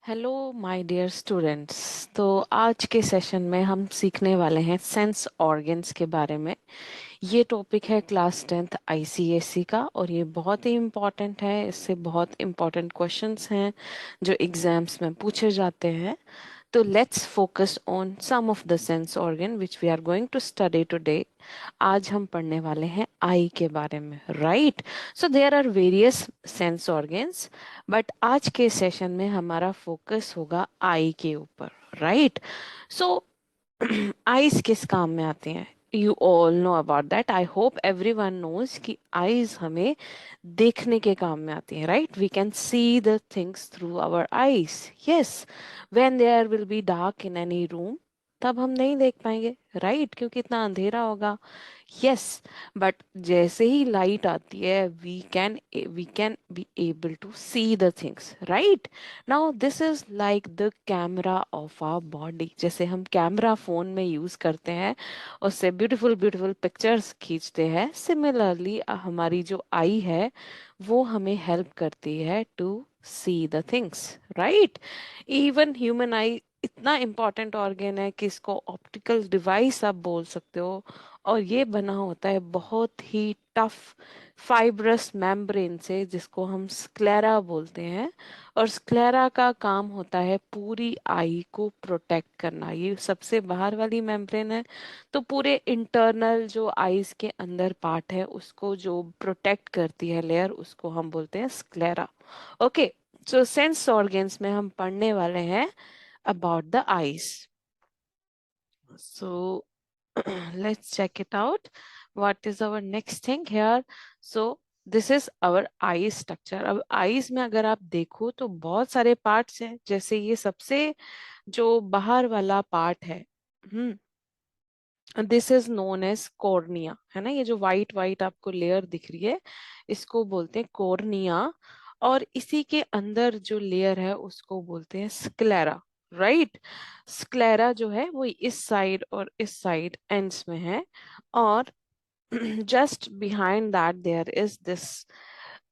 Hello my dear students. तो आज के सेशन में हम सीखने वाले हैं सेंस ऑर्गन्स के बारे में। ये टॉपिक है क्लास 10th आईसीएसई का और ये बहुत ही इम्पॉर्टेंट है। इससे बहुत इम्पॉर्टेंट क्वेश्चंस हैं जो एग्जाम्स में पूछे जाते हैं। तो let's focus on some of the sense organ which we are going to study today. आज हम पढ़ने वाले हैं आई के बारे में, right? So there are various sense organs, but आज के सेशन में हमारा फोकस होगा आई के ऊपर, राइट? सो आईज किस काम में आते हैं? You all know about that. I hope everyone knows कि आईज हमें देखने के काम में आती हैं, right? We can see the things through our eyes. Yes, when there will be dark in any room, तब हम नहीं देख पाएंगे, राइट? क्योंकि इतना अंधेरा होगा। यस, बट जैसे ही लाइट आती है we can be able to see the things, right? Now this is like the camera of our body. जैसे हम कैमरा फोन में यूज करते हैं, उससे ब्यूटीफुल ब्यूटीफुल पिक्चर्स खींचते हैं, सिमिलरली हमारी जो आई है वो हमें हेल्प करती है to see the things, right? Even human eye इतना इम्पॉर्टेंट ऑर्गन है कि इसको ऑप्टिकल डिवाइस आप बोल सकते हो। और ये बना होता है बहुत ही टफ फाइब्रस मेम्ब्रेन से, जिसको हम स्क्लेरा बोलते हैं। और स्क्लेरा का काम होता है पूरी आई को प्रोटेक्ट करना। ये सबसे बाहर वाली मेम्ब्रेन है, तो पूरे इंटरनल जो आईज के अंदर पार्ट है उसको जो प्रोटेक्ट करती है लेयर, उसको हम बोलते हैं स्क्लेरा। ओके, सो सेंस ऑर्गन्स में हम पढ़ने वाले हैं about the eyes. So let's check it out. What is our next thing here? So this is our eye structure. अब eyes में अगर आप देखो तो बहुत सारे पार्ट्स हैं। जैसे ये सबसे जो बाहर वाला पार्ट है, this is known as cornea, है ना? ये जो वाइट वाइट आपको लेयर दिख रही है, इसको बोलते हैं कॉर्निया। और इसी के अंदर जो लेयर है उसको बोलते हैं स्क्लेरा, राइट? स्क्लेरा जो है वो इस साइड और इस साइड एंड्स में है। और just behind that there is this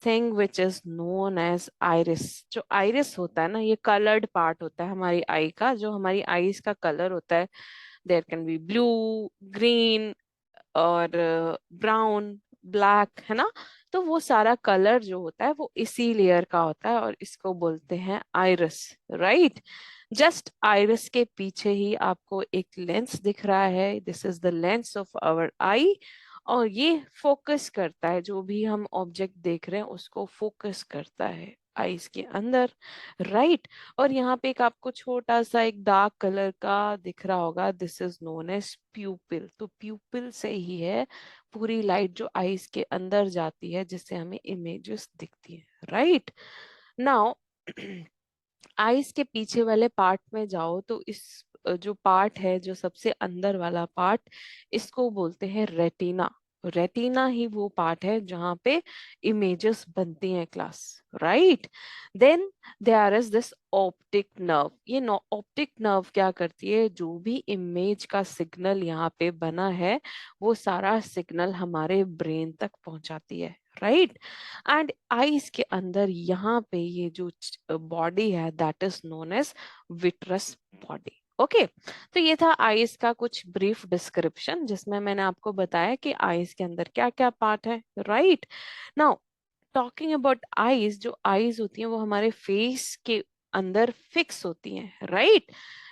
thing which is known as iris. जो आइरिस होता है ना, ये कलर्ड पार्ट होता है हमारी आई का। जो हमारी आईज का कलर होता है, there can be blue, green और ब्राउन, ब्लैक, है ना? तो वो सारा कलर जो होता है वो इसी लेयर का होता है और इसको बोलते हैं आइरिस, राइट? जस्ट आइरिस के पीछे ही आपको एक लेंस दिख रहा है। This is the lens of our eye. और ये फोकस करता है, जो भी हम ऑब्जेक्ट देख रहे हैं उसको फोकस करता है आईज के अंदर, राइट? और यहाँ पे एक आपको छोटा सा एक डार्क कलर का दिख रहा होगा, this is known as pupil. तो प्यूपिल से ही है पूरी लाइट जो आईज के अंदर जाती है, जिससे हमें इमेजेस दिखती है, राइट? नाउ आईज के पीछे वाले पार्ट में जाओ तो इस जो पार्ट है, जो सबसे अंदर वाला पार्ट, इसको बोलते हैं रेटिना। रेटिना ही वो पार्ट है जहाँ पे इमेजेस बनती हैं, class, right? Then there is this optic nerve. ये ऑप्टिक नर्व क्या करती है? जो भी इमेज का सिग्नल यहाँ पे बना है वो सारा सिग्नल हमारे ब्रेन तक पहुंचाती है, राइट? एंड आईज के अंदर यहाँ पे ये जो बॉडी है that is known as vitreous body. Okay, तो ये था आईज का कुछ ब्रीफ डिस्क्रिप्शन, जिसमें मैंने आपको बताया कि आईज के अंदर क्या क्या पार्ट है, right? Now talking about eyes, जो आईज होती हैं वो हमारे फेस के अंदर फिक्स होती हैं, राइट?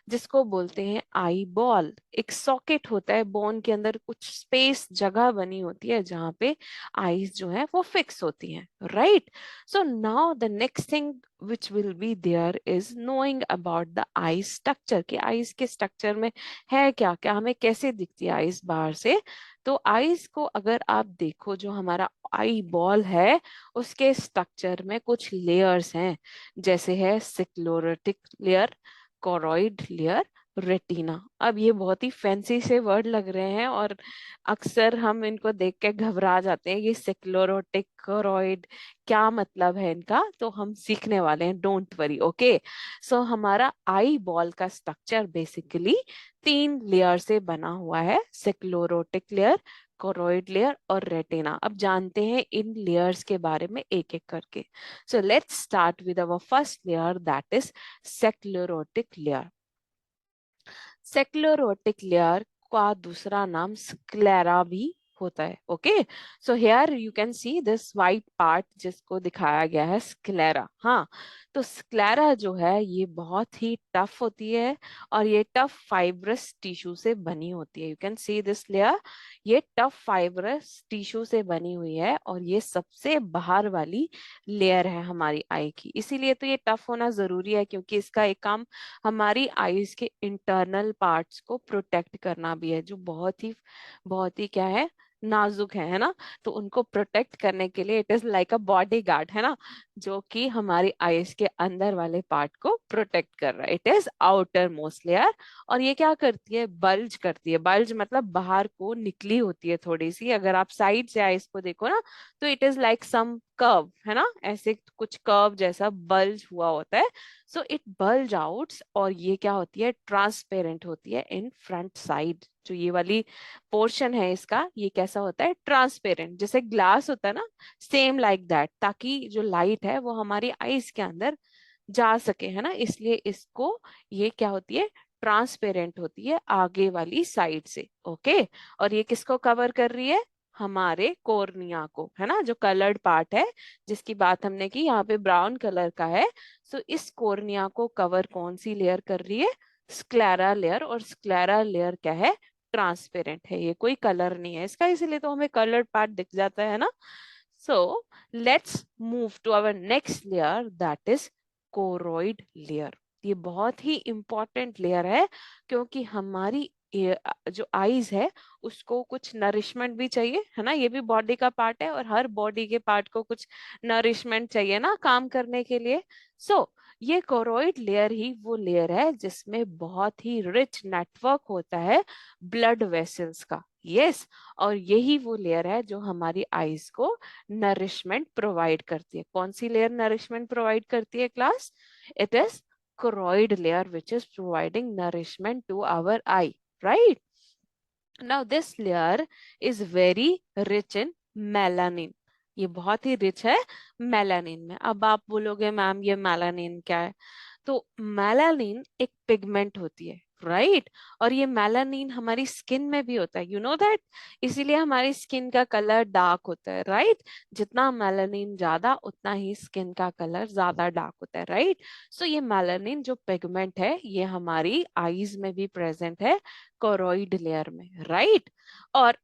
जिसको बोलते हैं आई बॉल। एक सॉकेट होता है बोन के अंदर, कुछ स्पेस जगह बनी होती है जहाँ पे आईज जो है वो फिक्स होती हैं, right? So now the next thing which will be there is knowing about the eye structure, कि आईज के स्ट्रक्चर में है क्या क्या, हमें कैसे दिखती है आईज बाहर से। तो आईज को अगर आप देखो, जो हमारा आई बॉल है उसके स्ट्रक्चर में कुछ लेयर्स हैं, जैसे है सिक्लोरेटिक लेयर, कोरोइड लेयर, रेटिना। अब ये बहुत ही फैंसी से वर्ड लग रहे हैं और अक्सर हम इनको देख के घबरा जाते हैं। ये सिक्लोरोटिक, कोरोइड, क्या मतलब है इनका? तो हम सीखने वाले हैं, डोंट वरी, ओके? सो हमारा आई बॉल का स्ट्रक्चर बेसिकली 3 लेयर से बना हुआ है, सिक्लोरोटिक लेयर, कोरोइड लेयर और रेटिना। अब जानते हैं इन लेयर्स के बारे में एक एक करके। So let's start with our first layer, that is sclerotic layer. Sclerotic layer का दूसरा नाम स्क्लेरा भी होता है। Okay, so here you can see this white part जिसको दिखाया गया है स्क्लेरा। हाँ, तो स्क्लेरा जो है ये बहुत ही टफ होती है और ये टफ फाइब्रस टिश्यू से बनी होती है। You can see this layer, ये टफ फाइब्रस टिश्यू से बनी हुई है और ये सबसे बाहर वाली लेयर है हमारी आई की। इसीलिए तो ये टफ होना जरूरी है, क्योंकि इसका एक काम हमारी आईज के इंटरनल पार्ट्स को प्रोटेक्ट करना भी है, जो बहुत ही क्या है, नाजुक है ना। तो उनको प्रोटेक्ट करने के लिए it is like a body guard, है ना, जो कि हमारी आईज के अंदर वाले पार्ट को प्रोटेक्ट कर रहा है। It is outer most layer. और ये क्या करती है, बल्ज करती है। बल्ज मतलब बाहर को निकली होती है थोड़ी सी। अगर आप साइड से आईज को देखो ना, तो it is like some curve, है ना, ऐसे कुछ कर्व जैसा बल्ज हुआ होता है। सो इट बल्ज आउट, और ये क्या होती है, ट्रांसपेरेंट होती है इन फ्रंट साइड। जो ये वाली पोर्शन है इसका, ये कैसा होता है, ट्रांसपेरेंट, जैसे ग्लास होता है ना, सेम लाइक दैट, ताकि जो लाइट है वो हमारी आईज के अंदर जा सके, है ना। इसलिए इसको, ये क्या होती है, ट्रांसपेरेंट होती है आगे वाली साइड से। ओके, और ये किसको कवर कर रही है, हमारे कोर्निया को, है ना, जो कलर्ड पार्ट है जिसकी बात हमने की, यहाँ पे ब्राउन कलर का है। सो इस कोर्निया को कवर कौन सी लेयर कर रही है, स्क्लेरा लेयर। और स्क्लेरा लेयर क्या है, ट्रांसपेरेंट है, ये कोई कलर नहीं है इसका, इसीलिए तो हमें कलर्ड पार्ट दिख जाता है ना। So let's move to our next layer, that is choroid layer. ये बहुत ही इंपॉर्टेंट लेयर है, क्योंकि हमारी जो आईज है उसको कुछ नरिशमेंट भी चाहिए, है ना। ये भी बॉडी का पार्ट है, और हर बॉडी के पार्ट को कुछ नरिशमेंट चाहिए ना काम करने के लिए। सो ये कोरोइड लेयर ही वो लेयर है जिसमें बहुत ही रिच नेटवर्क होता है ब्लड वेसल्स का। यस, और यही वो लेयर है जो हमारी आईज को नरिशमेंट प्रोवाइड करती है। कौन सी लेयर नरिशमेंट प्रोवाइड करती है class, it is choroid layer which is providing nourishment to our eye, right? Now this layer is very rich in melanin. ये बहुत ही रिच है मेलानिन में। अब आप बोलोगे मैम ये मेलानिन क्या है, तो मेलानिन एक पिगमेंट होती है, राइट। और ये मेलानिन हमारी स्किन में भी होता है, यू नो दैट। इसीलिए हमारी स्किन का कलर डार्क होता है, राइट। जितना मेलानिन ज्यादा, उतना ही स्किन का कलर ज्यादा डार्क होता है, राइट। सो ये मेलानिन जो पिगमेंट है, ये हमारी आईज में भी प्रेजेंट है, कोरोइड लेयर में, राइट। और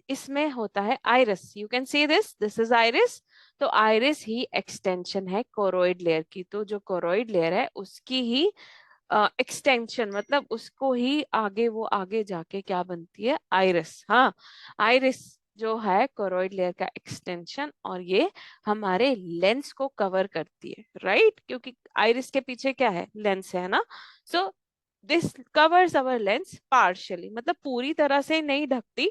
इसमें होता है iris, you can see this, this is iris. तो आइरिस ही एक्सटेंशन है कोरोइड लेयर की। तो जो कोरोइड लेयर है उसकी ही एक्सटेंशन, मतलब उसको ही आगे, वो आगे जाके क्या बनती है, आइरिस। हाँ, आइरिस जो है कोरोइड लेयर का एक्सटेंशन, और ये हमारे लेंस को कवर करती है, राइट। क्योंकि आइरिस के पीछे क्या है, लेंस है ना। So this covers our lens partially, मतलब पूरी तरह से नहीं ढकती,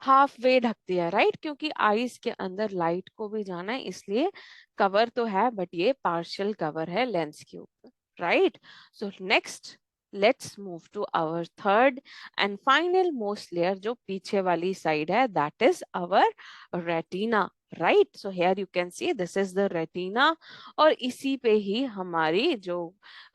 हाफ वे ढकती है, राइट। क्योंकि आईज के अंदर लाइट को भी जाना है, इसलिए कवर तो है, बट ये पार्शियल कवर है लेंस के ऊपर, right. So next let's move to our third and final most layer, जो पीछे वाली साइड है, that is our retina, right. So here you can see this is the retina. और इसी पे ही हमारी जो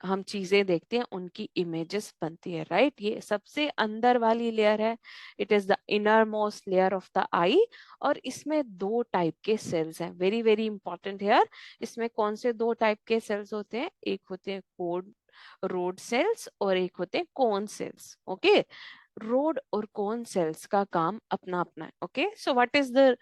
हम चीजें देखते हैं उनकी इमेजेस बनती है, राइट। ये सबसे अंदर वाली लेयर है, it is the innermost layer of the eye. और इसमें दो टाइप के सेल्स हैं, वेरी वेरी इंपॉर्टेंट हेयर। इसमें कौन से दो टाइप के सेल्स होते हैं, एक होते हैं कोड रोड सेल्स और एक होते हैं कोन सेल्स। ओके, रोड और कोन सेल्स का काम अपना अपना है। Okay, so what is the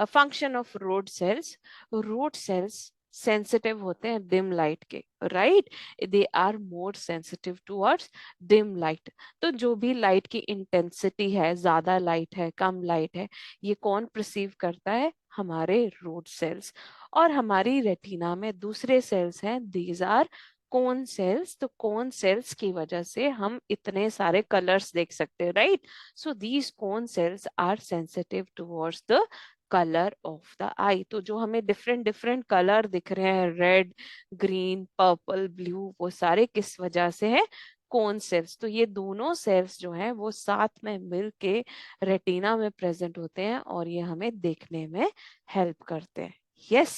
function of rod cells, rod cells sensitive होते हैं डिम लाइट के, right. They are more sensitive towards dim light. तो जो भी लाइट की इंटेंसिटी है, ज्यादा लाइट है, कम लाइट है, ये कौन परसीव करता है, हमारे रोड सेल्स। और हमारी रेटिना में दूसरे सेल्स हैं, दीज आर कोन सेल्स। तो कोन सेल्स की वजह से हम इतने सारे कलर्स देख सकते हैं, right. So these cone cells are sensitive towards the colour of the eye. तो जो हमें डिफरेंट डिफरेंट कलर दिख रहे हैं, रेड, ग्रीन, पर्पल, ब्लू, वो सारे किस वजह से है, कोन सेल्स। तो ये दोनों सेल्स जो हैं वो साथ में मिलके रेटिना में प्रेजेंट होते हैं और ये हमें देखने में हेल्प करते हैं। Yes,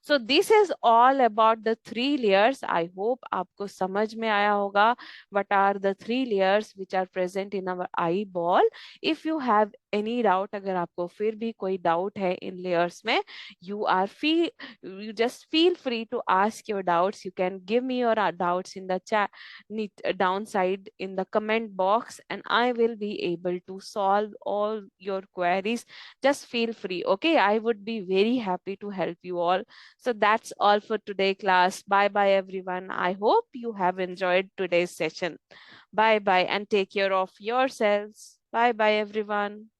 so this is all about the three layers. I hope आपको समझ में आया होगा what are the three layers which are present in our eyeball. If you have any doubt, अगर आपको फिर भी कोई डाउट है इन लेयर्स में, you just feel free to ask your doubts. You can give me your doubts in the chat, downside in the comment box, and I will be able to solve all your queries. Just feel free, okay? I would be very happy to help you all. So that's all for today, class. Bye bye, everyone. I hope you have enjoyed today's session. Bye bye, and take care of yourselves. Bye bye, everyone.